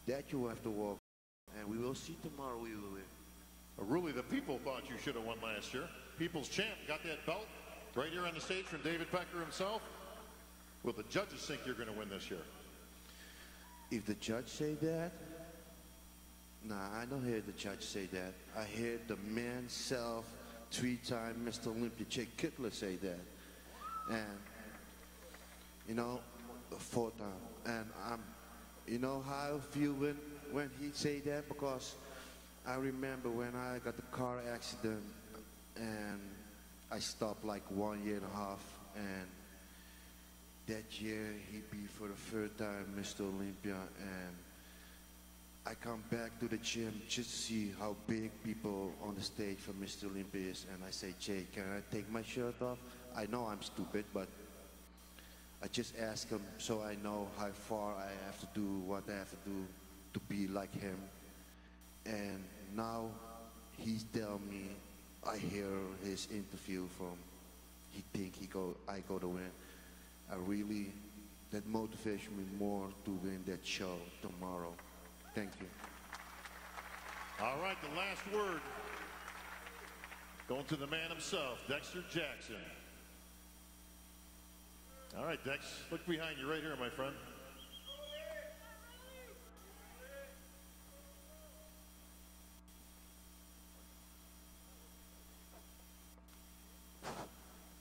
That you have to walk. And we will see tomorrow we will win. Really, the people thought you should have won last year. People's champ got that belt right here on the stage from David Pecker himself. Will the judges think you're going to win this year? If the judge say that, nah, I don't hear the judge say that. I hear the man self, three-time Mr. Olympia, Jake Kittler say that. And, you know, four time. And you know how I feel when he say that? Because I remember when I got the car accident and I stopped like 1.5 years, and that year he be for the third time Mr. Olympia, and I come back to the gym just to see how big people on the stage for Mr. Olympia is, and I say, Jay, can I take my shirt off? I know I'm stupid, but I just ask him so I know how far I have to do, what I have to do to be like him. And now he's telling me, I hear his interview from, he think I go to win. That motivates me more to win that show tomorrow. Thank you. All right, the last word going to the man himself, Dexter Jackson. All right, Dex, look behind you right here, my friend.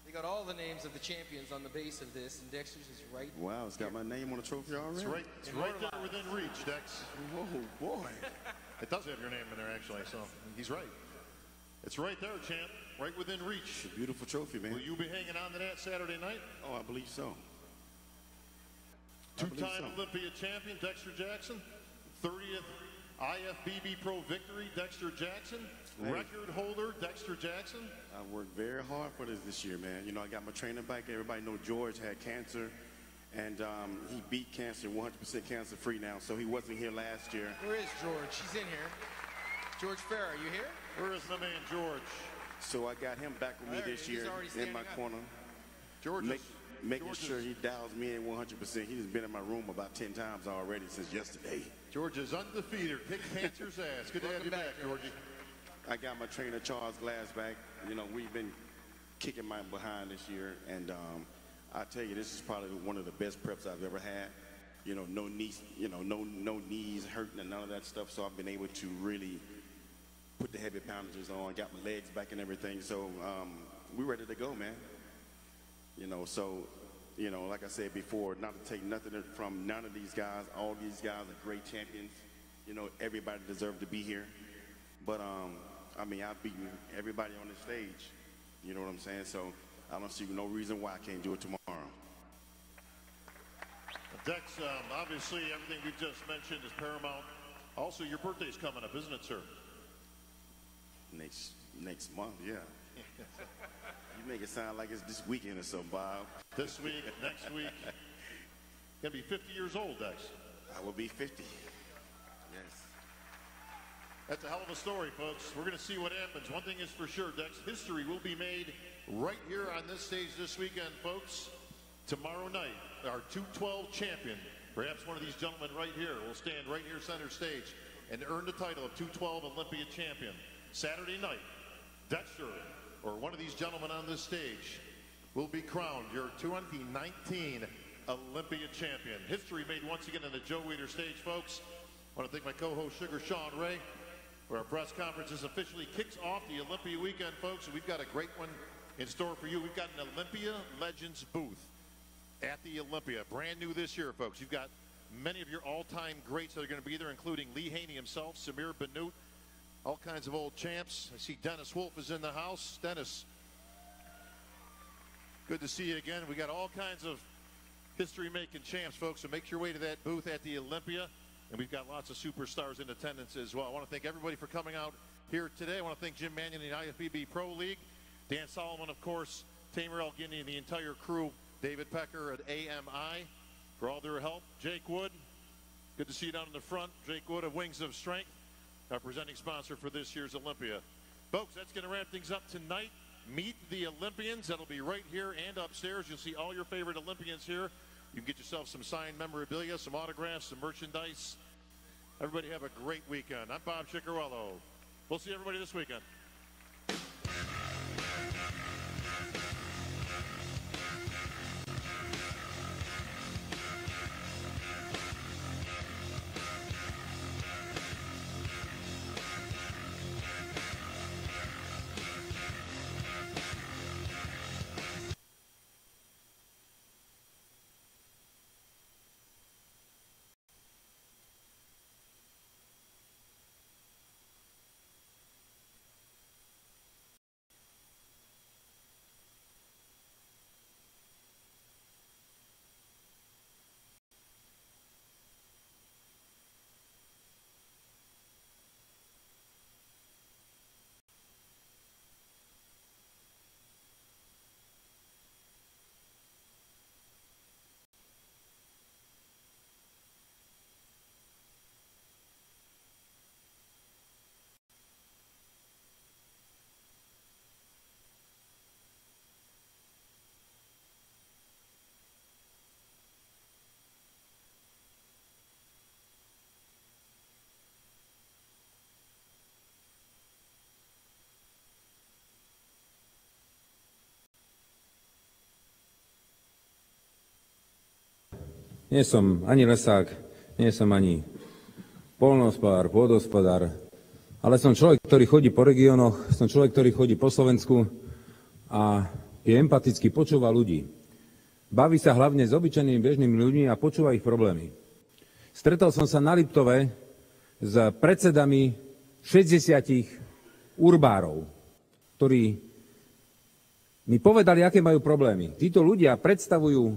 They got all the names of the champions on the base of this, and Dexter's is right. Wow, it's got my name on the trophy already? It's right there within reach, Dex. Whoa, boy. It does have your name in there, actually, so he's right. It's right there, champ, right within reach. It's a beautiful trophy, man. Will you be hanging on to that Saturday night? Oh, I believe so. Two-time Olympia champion, Dexter Jackson. 30th IFBB Pro victory, Dexter Jackson. Hey. Record holder, Dexter Jackson. I worked very hard for this year, man. You know, I got my trainer back. Everybody know George had cancer, and he beat cancer, 100% cancer-free now, so he wasn't here last year. Where is George? He's in here. George Farrar, are you here? Where is my man, George? So I got him back with me this year in my corner. George making sure he dials me in 100%. He's been in my room about 10 times already since yesterday. George is undefeated. Kick cancer's ass. Good to have you back, Georgie. I got my trainer, Charles Glass, back. You know, we've been kicking my behind this year, and I tell you, this is probably one of the best preps I've ever had. You know, no knees, no knees hurting and none of that stuff, so I've been able to really put the heavy pounders on, got my legs back and everything, so we're ready to go, man. You know, so, you know, like I said before, not to take nothing from none of these guys. All these guys are great champions. You know, everybody deserves to be here. But, I mean, I've beaten everybody on the stage. You know what I'm saying? So I don't see no reason why I can't do it tomorrow. Dex, obviously everything we've just mentioned is paramount. Also, your birthday's coming up, isn't it, sir? Next month, yeah. You make it sound like it's this weekend or so, Bob. This week, next week. Gonna be 50 years old, Dex. I will be 50. Yes. That's a hell of a story, folks. We're gonna see what happens. One thing is for sure, Dex, history will be made right here on this stage this weekend, folks. Tomorrow night, our 212 champion, perhaps one of these gentlemen right here, will stand right here center stage and earn the title of 212 Olympia champion. Saturday night, Dexter, or one of these gentlemen on this stage, will be crowned your 2019 Olympia champion. History made once again on the Joe Weider stage, folks. I want to thank my co-host, Sugar Sean Ray, where our press conference officially kicks off the Olympia weekend, folks. And we've got a great one in store for you. We've got an Olympia Legends booth at the Olympia. Brand new this year, folks. You've got many of your all-time greats that are going to be there, including Lee Haney himself, Samir Bannout, all kinds of old champs. I see Dennis Wolf is in the house. Dennis, good to see you again. We got all kinds of history-making champs, folks, so make your way to that booth at the Olympia. And we've got lots of superstars in attendance as well. I want to thank everybody for coming out here today. I want to thank Jim Mannion and the IFBB Pro League, Dan Solomon, of course, Tamer Elgini, and the entire crew, David Pecker at AMI for all their help. Jake Wood, good to see you down in the front. Jake Wood of Wings of Strength, our presenting sponsor for this year's Olympia. Folks, that's going to wrap things up tonight. Meet the Olympians. That'll be right here and upstairs. You'll see all your favorite Olympians here. You can get yourself some signed memorabilia, some autographs, some merchandise. Everybody have a great weekend. I'm Bob Ciccarello. We'll see everybody this weekend. Nie som ani lesák, nie som ani poľnohospodár, pôdohospodár, ale som človek, ktorý chodí po regiónoch, som človek, ktorý chodí po Slovensku a je empatický, počúva ľudí. Baví sa hlavne s obyčajnými bežnými ľuďmi a počúva ich problémy. Stretol som sa na Liptove s predsedami 60 urbárov, ktorí mi povedali, aké majú problémy. Títo ľudia predstavujú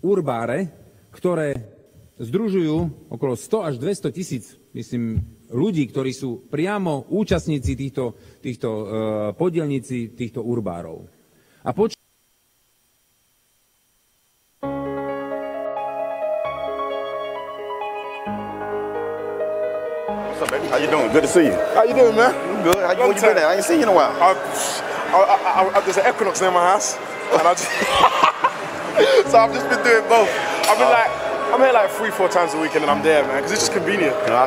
urbáre, ktoré združujú okolo 100 až 200 tisíc, myslím, ľudí, ktorí sú priamo účastníci týchto podielníci týchto urbárov. A What's up, baby? How you doing? Good to see you. How you doing, man? I'm good. How you been there? I ain't seen you in a while. There's an Equinox near my house, and I just so I've just been doing both. I'm here like 3-4 times a week, and then I'm there, man, because it's just convenient. No,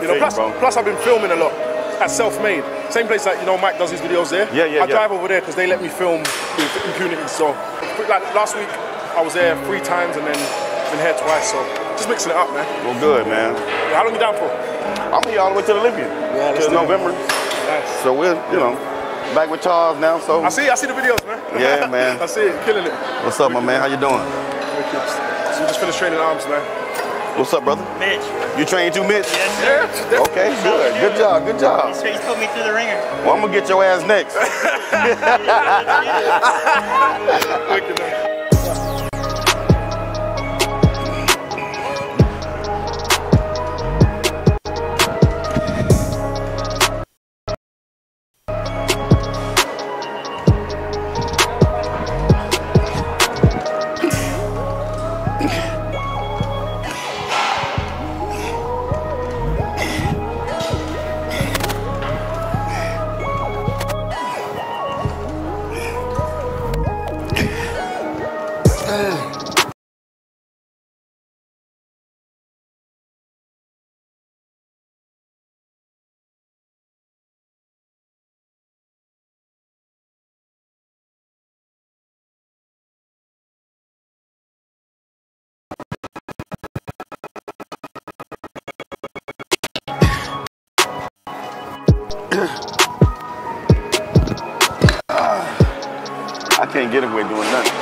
plus I've been filming a lot at Self-Made, same place that Mike does his videos there. I drive over there because they let me film with impunity. So like last week I was there 3 times and then been here twice. So just mixing it up, man. Well, good, man. Yeah, how long you down for? I'm here all the way to the Olympia. Yeah, till November. Nice. So we're back with Charles now. So I see the videos, man. Yeah, man. I see it, killing it. What's up, my man? How you doing? So we just finished training arms, man. What's up, brother? Mitch. You trained too, Mitch? Yes, sir. Okay, good. Good job, good job. He's put me through the ringer. Well, I'm gonna get your ass next. I can't get away doing nothing.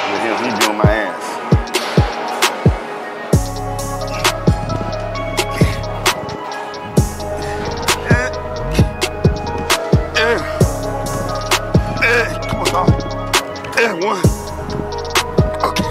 With him, he's doing my ass. Come on, dog. One. Okay.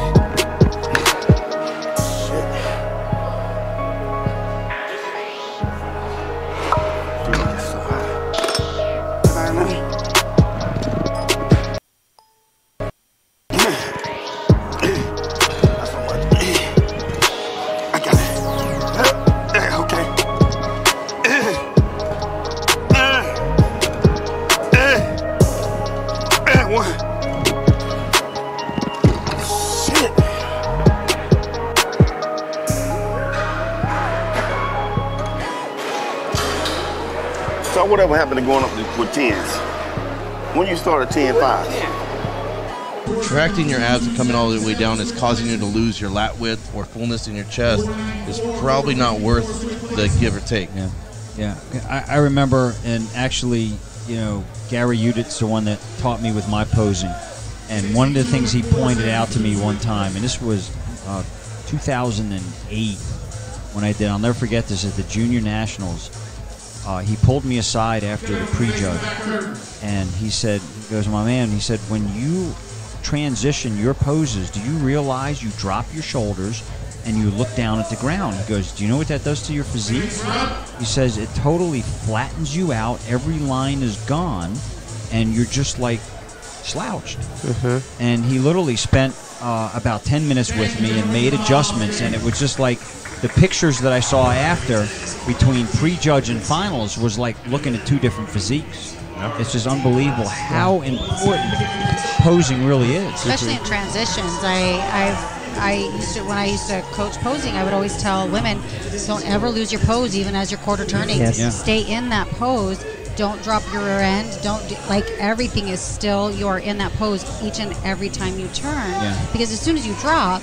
So whatever happened to going up with 10s? When you started 10.5? Contracting your abs and coming all the way down is causing you to lose your lat width or fullness in your chest. Is probably not worth the give or take. Yeah. I remember, and actually, you know, Gary Udit's the one that taught me with my posing. And one of the things he pointed out to me one time, and this was 2008 when I did, I'll never forget this, at the Junior Nationals. He pulled me aside after the prejudge, and he said, he goes, my man, he said, when you transition your poses, do you realize you drop your shoulders and you look down at the ground? He goes, do you know what that does to your physique? He says it totally flattens you out, every line is gone, and you're just like slouched. And he literally spent about 10 minutes with me and made adjustments, and it was just like the pictures that I saw after between prejudge and finals was like looking at two different physiques. It's just unbelievable how important posing really is. Especially in transitions. I used to, when I used to coach posing, I would always tell women, don't ever lose your pose even as you're quarter turning. Stay in that pose. Don't drop your rear end. Don't do, like, everything is still, you're in that pose each and every time you turn. Because as soon as you drop,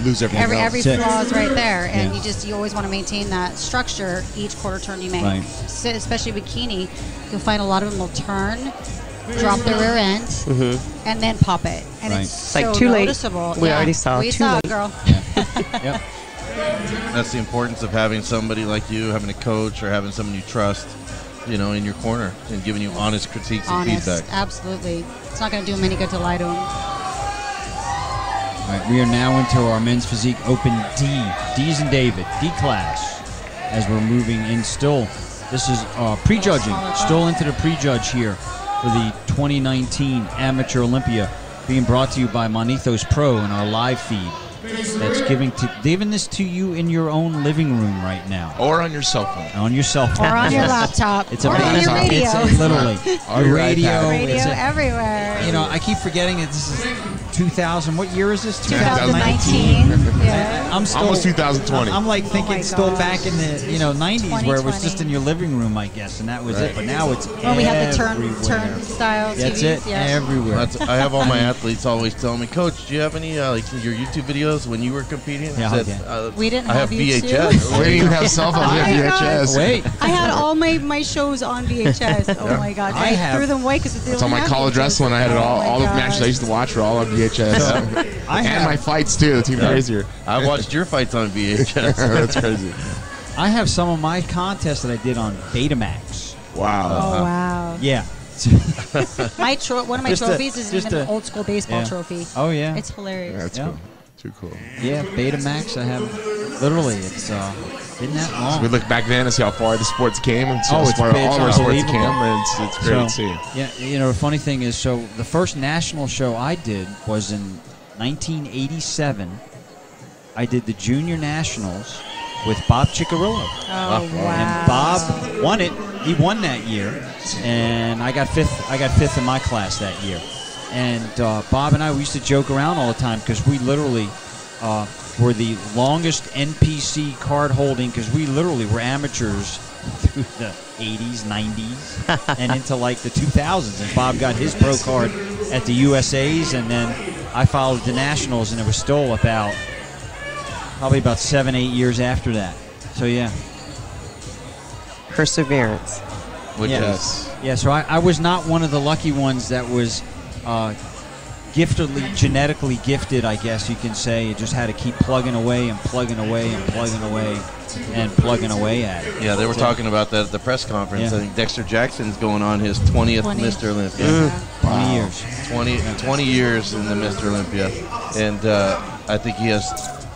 lose everything every flaw is right there, and you always want to maintain that structure each quarter turn you make. So, especially bikini, you'll find a lot of them will turn, drop their rear end, and then pop it, and it's so like too noticeable. Late. We already saw. We saw it, girl. That's the importance of having somebody like you, having a coach, or having someone you trust, you know, in your corner and giving you honest critiques and feedback. Absolutely. It's not going to do him any good to lie to him. All right, we are now into our men's physique open D. D's and David, D class. As we're moving in still, this is prejudging, still into the prejudge here for the 2019 Amateur Olympia, being brought to you by Manithos Pro in our live feed. That's giving this to you in your own living room right now. Or on your cell phone. On your cell phone. Or on your laptop. It's or on your radio. It's literally. Or your radio. Radio everywhere. You know, I keep forgetting that this is 2000. What year is this? 2019. I'm still almost 2020. I'm like thinking still back in the 90s where it was just in your living room, I guess, and that was it. But now it's when we have the turnstile TVs. That's it. Everywhere. I have all my athletes always tell me, Coach, do you have any like your YouTube videos when you were competing? We didn't I have YouTube. VHS. We didn't even have cell phones. We have VHS. Wait. I had all my shows on VHS. Oh my God! I threw them away because it's on my college wrestling. I had it all the matches I used to watch were all on VHS. And my fights too. It's even crazier. I watched your fights on VHS. That's crazy. I have some of my contests that I did on Betamax. Wow. Oh wow. Yeah. One of my trophies is even an old school baseball trophy. Oh yeah. It's hilarious. Yeah, that's cool. Too cool. Yeah, Betamax. I have literally. It's been that long. So we look back then and see how far the sports came, and see it's how far all our sports came. And it's great to see. Yeah, you know, the funny thing is, so the first national show I did was in 1987. I did the Junior Nationals with Bob Ciccarello. Oh, wow. And Bob won it. He won that year, and I got fifth. I got fifth in my class that year. And Bob and I, we used to joke around all the time because we literally were the longest NPC card holding, because we literally were amateurs through the 80s, 90s, and into like the 2000s. And Bob got his pro card at the USAs, and then I followed the Nationals, and it was still probably about 7-8 years after that. So yeah. Perseverance. Yeah, so I was not one of the lucky ones that was genetically gifted, I guess you can say. You just had to keep plugging away and plugging away and plugging away and plugging away at it. Yeah, they were talking about that at the press conference. I think Dexter Jackson's going on his 20th Mr. Olympia. 20 years. 20 years in the Mr. Olympia. And I think he has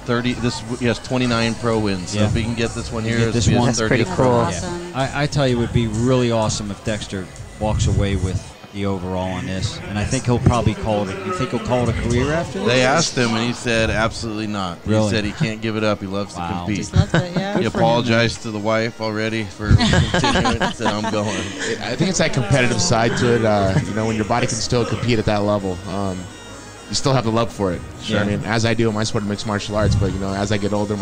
30. He has 29 pro wins. So if he can get this one here, this one, that's pretty cool. Awesome. I tell you, it would be really awesome if Dexter walks away with the overall on this, and I think he'll probably call it. You think he'll call it a career after this? They asked him, and he said absolutely not. Really? He said he can't give it up. He loves to compete. Just loves it, yeah. He apologized to the wife already for continuing. He said, "I'm going." I think it's that competitive side to it. When your body can still compete at that level. you still have the love for it. Sure. I mean, as I do in my sport of mixed martial arts, but you know, as I get older,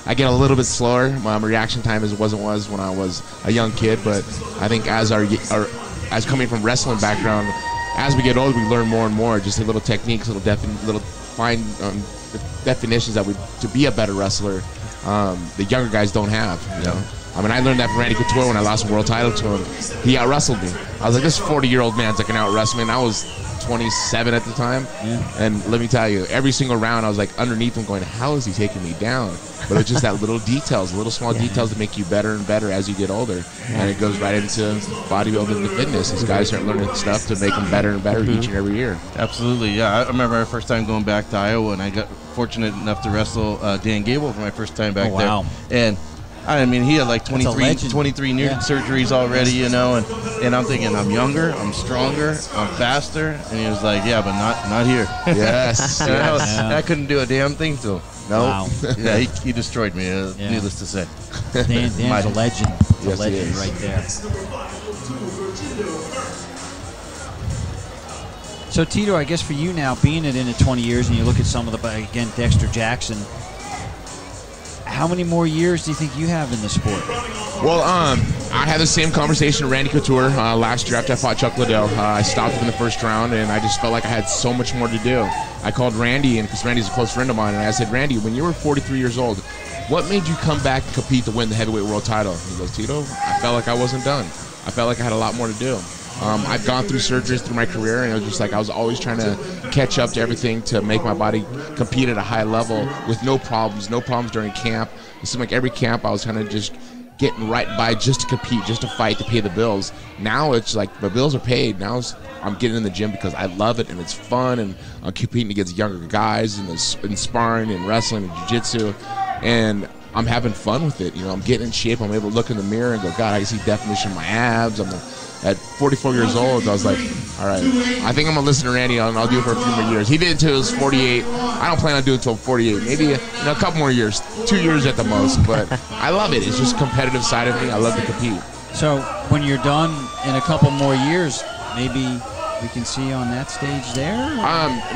I get a little bit slower. My reaction time is was when I was a young kid. But I think as as coming from wrestling background, as we get older, we learn more and more. Just the little techniques, little fine definitions that to be a better wrestler, the younger guys don't have. You know. I mean, I learned that from Randy Couture when I lost a world title to him. He out-wrestled me. I was like, this 40-year-old man's that can out-wrestle me. And I was 27 at the time. Yeah. And let me tell you, every single round I was like underneath him going, how is he taking me down? But it's just that little small details that make you better and better as you get older. And it goes right into bodybuilding and fitness. These guys start learning stuff to make them better and better each and every year. Absolutely, yeah. I remember my first time going back to Iowa, and I got fortunate enough to wrestle Dan Gable for my first time back there. And I mean, he had like 23 knee surgeries already, you know, and I'm thinking, I'm younger, I'm stronger, I'm faster, and he was like, yeah, but not here. Yes. I couldn't do a damn thing to him. No. Wow. Yeah, he destroyed me, needless to say. Dan's a legend. Yes, a legend right there. So, Tito, I guess for you now, being it in 20 years, and you look at some of again, Dexter Jackson, how many more years do you think you have in the sport? Well, I had the same conversation with Randy Couture last year after I fought Chuck Liddell. I stopped him in the first round, and I just felt like I had so much more to do. I called Randy, and because Randy's a close friend of mine, and I said, Randy, when you were 43 years old, what made you come back and compete to win the heavyweight world title? He goes, Tito, I felt like I wasn't done. I felt like I had a lot more to do. I've gone through surgeries through my career, and it was just like I was always trying to catch up to everything to make my body compete at a high level with no problems during camp. It seemed like every camp I was kind of just getting right by just to compete, just to fight, to pay the bills. Now it's like the bills are paid. Now I'm getting in the gym because I love it and it's fun, and I'm competing against younger guys and sparring and wrestling and jiu-jitsu, and I'm having fun with it. You know, I'm getting in shape. I'm able to look in the mirror and go, God, I can see definition of my abs. At 44 years old, I was like, all right, I think I'm going to listen to Randy, and I'll do it for a few more years. He did it until he was 48. I don't plan on doing it until 48. Maybe a couple more years, 2 years at the most. But I love it. It's just a competitive side of me. I love to compete. So when you're done in a couple more years, maybe we can see you on that stage there?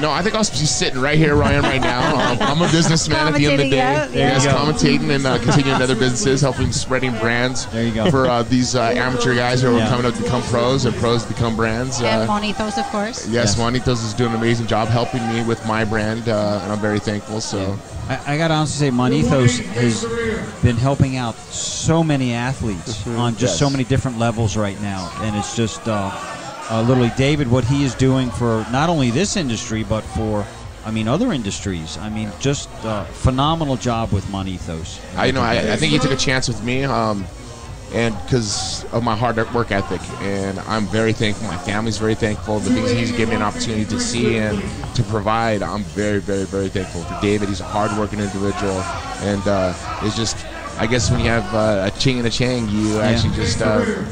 No, I think I'll be sitting right here where I am right now. I'm a businessman at the end of the day. Yes, commentating and continuing other businesses, helping spreading brands there you go. For these amateur guys who are coming up to become pros and pros to become brands. And Monitos, of course. Yes, Monitos is doing an amazing job helping me with my brand, and I'm very thankful. So, I got to honestly say, Monitos has been helping out so many athletes on just so many different levels right now, and it's just literally, David, what he is doing for not only this industry, but for, other industries. Just a phenomenal job with Monitos. I think he took a chance with me, and because of my hard work ethic, and I'm very thankful. My family's very thankful. The things he's given me an opportunity to see and to provide, I'm very, very, very thankful for David. He's a hard-working individual, and it's just, I guess when you have a ching and a chang, you actually just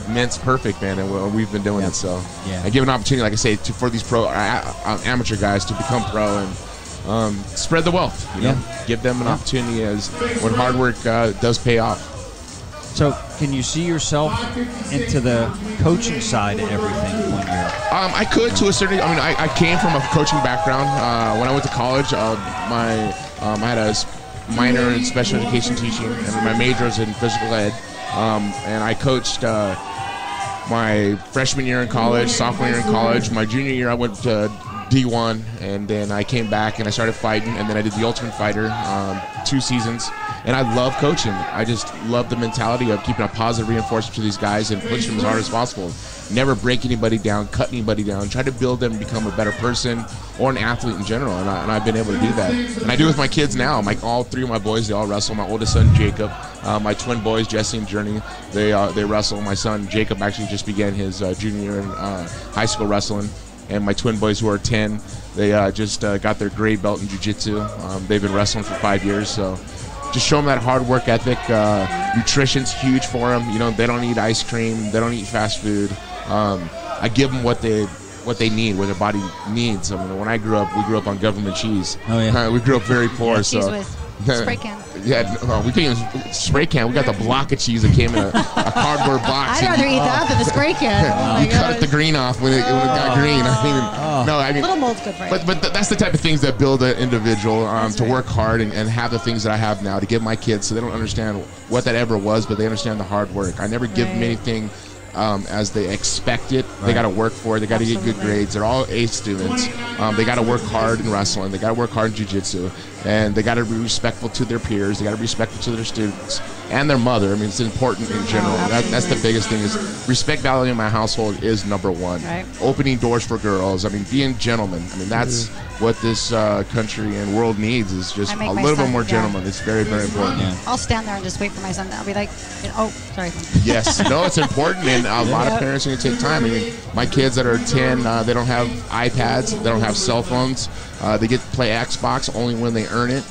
mince perfect, man, and we've been doing it. So I give an opportunity, like I say, for these amateur guys to become pro and spread the wealth. You know, give them an opportunity as when hard work does pay off. So, can you see yourself into the coaching side of everything when you're? I could to a certain. I came from a coaching background. When I went to college, I had a minor in special education teaching, and my major was in physical ed. And I coached my freshman year in college, sophomore year in college. My junior year, I went to D1, and then I came back and I started fighting, and then I did the Ultimate Fighter 2 seasons. And I love coaching. I just love the mentality of keeping a positive reinforcement to these guys and pushing them as hard as possible. Never break anybody down, cut anybody down. Try to build them to become a better person or an athlete in general. And I've been able to do that. And I do it with my kids now. All three of my boys, they all wrestle. My oldest son, Jacob. My twin boys, Jesse and Journey, they wrestle. My son, Jacob, actually just began his junior year in high school wrestling. And my twin boys, who are 10, they just got their gray belt in jiu-jitsu. They've been wrestling for 5 years. So just show them that hard work ethic. Nutrition's huge for them. They don't eat ice cream. They don't eat fast food. I give them what they need, what their body needs. When I grew up, we grew up on government cheese. Oh, yeah. We grew up very poor. So Spray can. Yeah, we couldn't even spray can. We got the block of cheese that came in a cardboard box. I'd rather eat that than the spray can. Oh You cut the green off when it got green. I mean, little mold's good for you. But that's the type of things that build an individual to work hard and have the things that I have now to give my kids, so they don't understand what that ever was, but they understand the hard work. I never give them anything as they expect it. They got to work for it. They got to get good grades. They're all A students. They got to work hard in wrestling. They got to work hard in jiu-jitsu. And they got to be respectful to their peers. They got to be respectful to their students and their mother. I mean, it's important in general. That's the biggest thing is respect value in my household is number one. Right. Opening doors for girls. I mean, being gentlemen. I mean, that's what this country and world needs is just a little bit more gentlemen. It's very, very important. Yeah. I'll stand there and just wait for my son. I'll be like, oh, sorry. Yes. No, it's important, and a lot of parents are going to take time. I mean, my kids that are 10, they don't have iPads. They don't have cell phones. They get to play Xbox only when they earn it.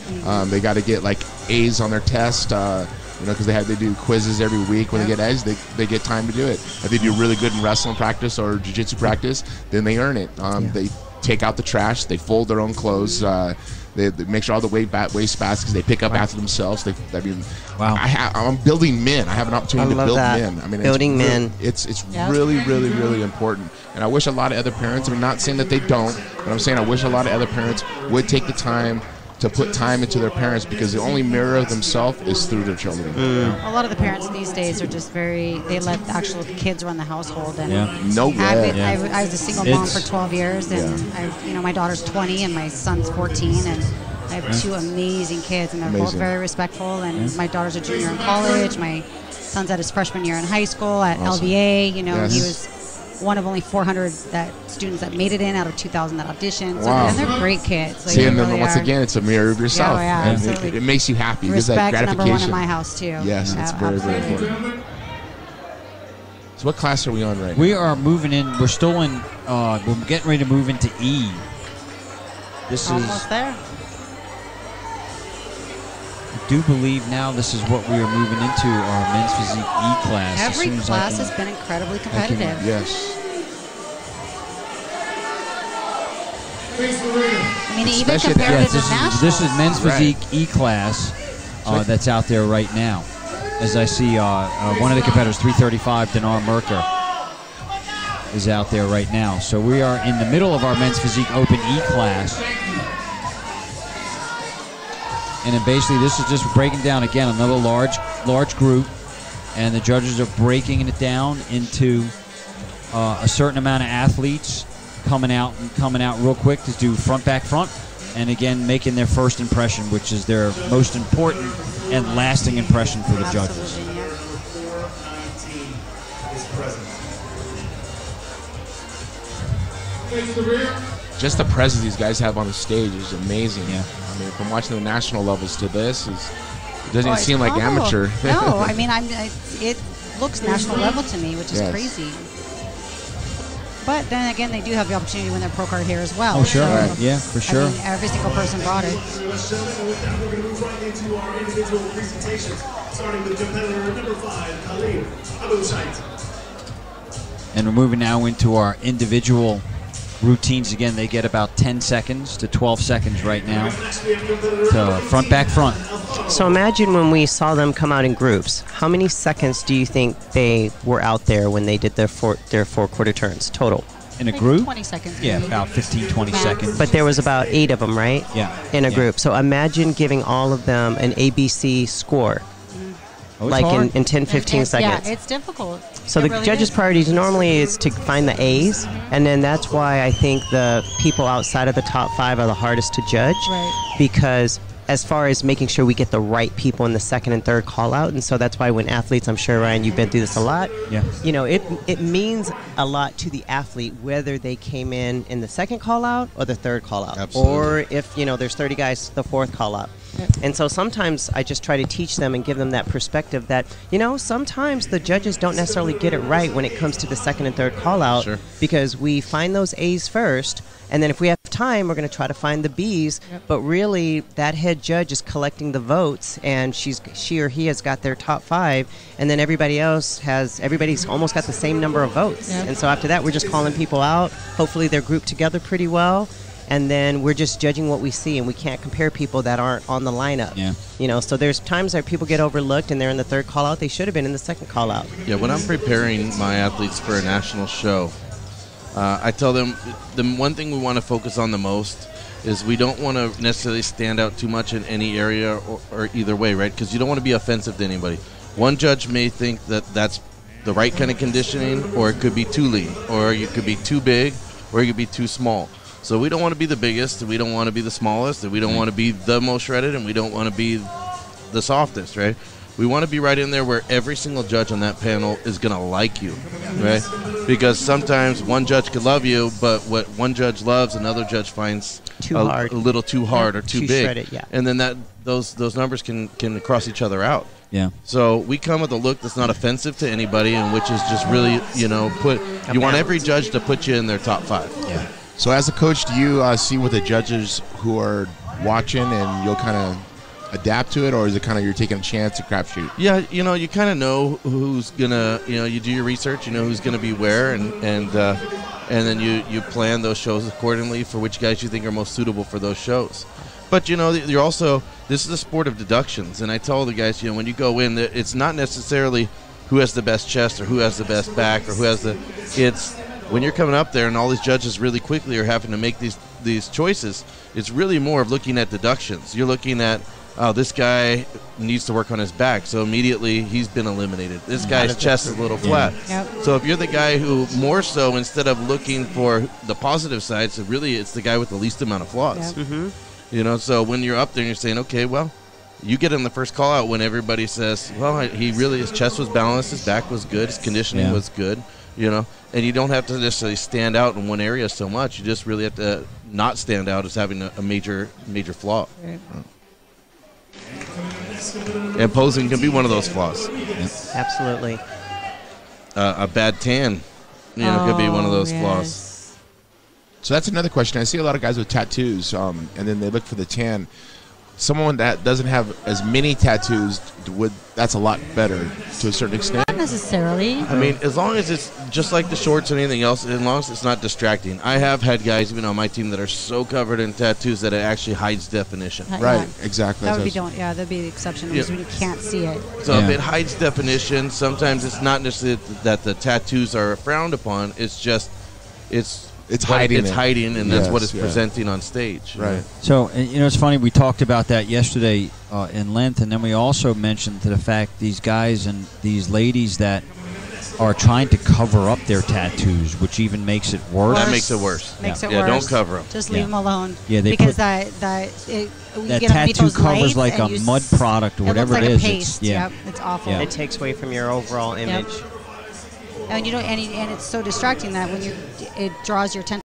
They got to get like A's on their test, because they do quizzes every week. When they get A's, they get time to do it. If they do really good in wrestling practice or jiu-jitsu practice, then they earn it. They take out the trash. They fold their own clothes. They make sure all the waste baskets they pick up after themselves. Wow. I'm building men. I have an opportunity to build men. I mean, building men. It's really, really, really important. And I wish a lot of other parents, I'm not saying that they don't, but I'm saying I wish a lot of other parents would take the time to put time into their parents, because the only mirror of themselves is through their children. A lot of the parents these days are just they let the actual kids run the household. And I was a single mom for 12 years, and my daughter's 20 and my son's 14, and I have two amazing kids, and they're both very respectful. And my daughter's a junior in college. My son's at his freshman year in high school at LVA. He was one of only 400 students that made it in out of 2,000 that auditioned. So, and they're great kids. See, and then once again, it's a mirror of yourself. Absolutely. It makes you happy. Respect, that number one in my house, too. Yes, it's very, very important. So what class are we on right now? We are moving in. We're still in. We're getting ready to move into E. This almost there. I do believe now this is what we are moving into, our men's physique E class. Every class has been incredibly competitive. Yes. I mean, even compared to the nationals. This is men's physique E class that's out there right now. As I see, one of the competitors, 335, Dinar Merker, is out there right now. So we are in the middle of our men's physique open E class. And then basically this is just breaking down, again, another large group. And the judges are breaking it down into a certain amount of athletes coming out real quick to do front, back, front. And again, making their first impression, which is their most important and lasting impression for the judges. Just the presence these guys have on the stage is amazing. Yeah. I mean, from watching the national levels to this, it doesn't even seem like amateur. No, I mean, it looks national level to me, which is crazy. But then again, they do have the opportunity to win their pro card here as well. Oh, sure. So, right. Yeah, for sure. I mean, every single person brought it. We're going to move right into our individual presentations, starting with competitor number 5, Khalid Abu-Said. And we're moving now into our individual routines. Again, they get about 10 seconds to 12 seconds right now to front, back, front. So imagine when we saw them come out in groups, how many seconds do you think they were out there when they did their four quarter turns total? In a group? 20 seconds. Yeah, about 15, 20 seconds. But there was about 8 of them, right? Yeah. In a group. So imagine giving all of them an ABC score. Like in 10, 15 seconds. Yeah, it's difficult. So the judges' priorities normally is to find the A's, and then that's why I think the people outside of the top 5 are the hardest to judge. Right. Because as far as making sure we get the right people in the second and third call out, and so that's why when athletes, I'm sure, Ryan, you've been through this a lot, it means a lot to the athlete whether they came in the second call out or the third call out. Absolutely. Or if, there's 30 guys, the fourth call out. And so sometimes I just try to teach them and give them that perspective that, sometimes the judges don't necessarily get it right when it comes to the second and third call out, because we find those A's first, and then if we have time, we're going to try to find the B's, but really that head judge is collecting the votes, and she or he has got their top 5, and then everybody's almost got the same number of votes. And so after that, we're just calling people out. Hopefully they're grouped together pretty well. and then we're just judging what we see, and we can't compare people that aren't on the lineup. Yeah. You know, so there's times that people get overlooked and they're in the third call out. They should have been in the second call out. Yeah, when I'm preparing my athletes for a national show, I tell them the one thing we want to focus on the most is we don't want to necessarily stand out too much in any area or either way, right? Because you don't want to be offensive to anybody. One judge may think that that's the right kind of conditioning, or it could be too lean, or you could be too big, or you could be too small. So we don't want to be the biggest, and we don't want to be the smallest, and we don't want to be the most shredded, and we don't want to be the softest, right? We want to be right in there where every single judge on that panel is going to like you, right? Because sometimes one judge could love you, but what one judge loves, another judge finds a little too hard or too big. Shredded, yeah. And then those numbers can cross each other out. Yeah. So we come with a look that's not offensive to anybody, and which is just really, you want every judge to put you in their top 5. Yeah. So as a coach, do you see with the judges who are watching and you'll kind of adapt to it, or is it kind of you're taking a chance to crapshoot? Yeah, you kind of know who's gonna, you do your research, you know who's gonna be where, and then you plan those shows accordingly for which guys you think are most suitable for those shows. But you're also, this is a sport of deductions, and I tell the guys, when you go in, it's not necessarily who has the best chest or who has the best back or who has it's when you're coming up there and all these judges really quickly are having to make these choices. It's really more of looking at deductions. You're looking at, this guy needs to work on his back, so immediately he's been eliminated. This guy's chest is a little flat. Yep. So if you're the guy who more so, instead of looking for the positive sides, so really it's the guy with the least amount of flaws. Yep. Mm-hmm. So when you're up there and you're saying, okay, well, you get in the first call out when everybody says, well, his chest was balanced, his back was good, his conditioning was good, and you don't have to necessarily stand out in one area so much. You just really have to not stand out as having a major flaw. Right. And posing can be one of those flaws. Absolutely. A bad tan, could be one of those flaws. So that's another question. I see a lot of guys with tattoos, and then they look for the tan. Someone that doesn't have as many tattoos, that's a lot better to a certain extent? Not necessarily. I mean, as long as it's just like the shorts and anything else, as long as it's not distracting. I have had guys, even on my team, that are so covered in tattoos that it actually hides definition. Right, exactly. That would be that'd be the exception, when you can't see it. So if it hides definition, sometimes it's not necessarily that the tattoos are frowned upon. It's just it's hiding. It's hiding, and that's what it's presenting on stage. Right. So, it's funny. We talked about that yesterday in length, and then we also mentioned the fact these guys and these ladies that are trying to cover up their tattoos, which even makes it worse. That makes it worse. Makes it worse. Don't cover them. Just leave them alone. Yeah, because that tattoo covers like a mud product or whatever it is. It looks like a paste. Yep, it's awful. It takes away from your overall image. Yep. And and it's so distracting that when it draws your attention